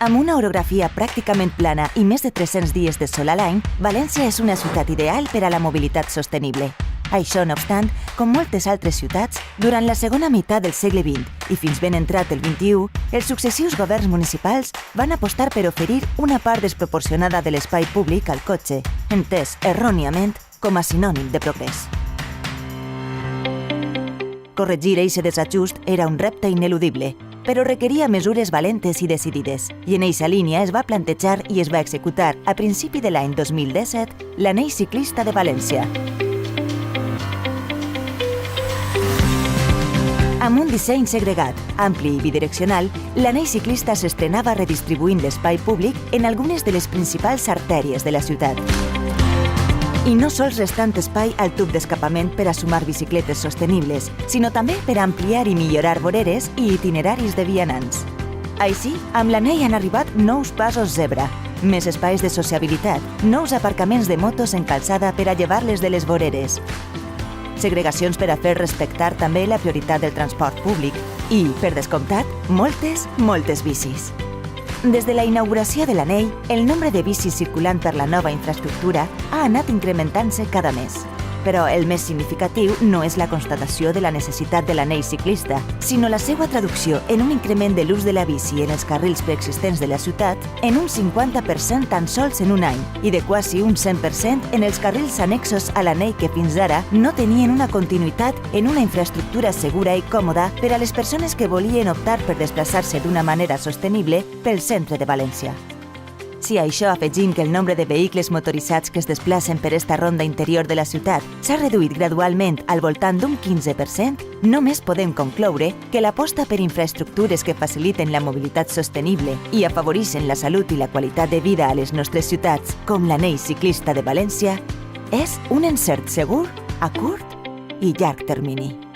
Amb una orografia pràcticament plana i més de 300 dies de sol a l'any, València és una ciutat ideal per a la mobilitat sostenible. Això, no obstant, com moltes altres ciutats, durant la segona meitat del segle XX i fins ben entrat el XXI, els successius governs municipals van apostar per oferir una part desproporcionada de l'espai públic al cotxe, entès erròniament com a sinònim de progrés. Corregir eixe desajust era un repte ineludible, però requeria mesures valentes i decidides, i en eixa línia es va plantejar i es va executar a principi de l'any 2017 l'Anell Ciclista de València. Amb un disseny segregat, ampli i bidireccional, l'anell ciclista s'estrenava redistribuint l'espai públic en algunes de les principals artèries de la ciutat. I no sols restant espai al tub d'escapament per a sumar bicicletes sostenibles, sinó també per ampliar i millorar voreres i itineraris de vianants. Així, amb l'anell han arribat nous passos zebra, més espais de sociabilitat, nous aparcaments de motos en calçada per a llevar-les de les voreres, segregacions per a fer respectar també la prioritat del transport públic i, per descomptat, moltes bicis. Des de la inauguració de l'anell, el nombre de bicis circulant per la nova infraestructura ha anat incrementant-se cada mes. Però el més significatiu no és la constatació de la necessitat de l'anell ciclista, sinó la seva traducció en un increment de l'ús de la bici en els carrils preexistents de la ciutat en un 50% tan sols en un any i de quasi un 100% en els carrils annexos a l'anell que fins ara no tenien una continuïtat en una infraestructura segura i còmoda per a les persones que volien optar per desplaçar-se d'una manera sostenible pel centre de València. Si a això afegim que el nombre de vehicles motoritzats que es desplacen per esta ronda interior de la ciutat s'ha reduït gradualment al voltant d'un 15%, només podem concloure que l'aposta per infraestructures que faciliten la mobilitat sostenible i afavoreixen la salut i la qualitat de vida a les nostres ciutats, com l'anell ciclista de València, és un encert segur a curt i llarg termini.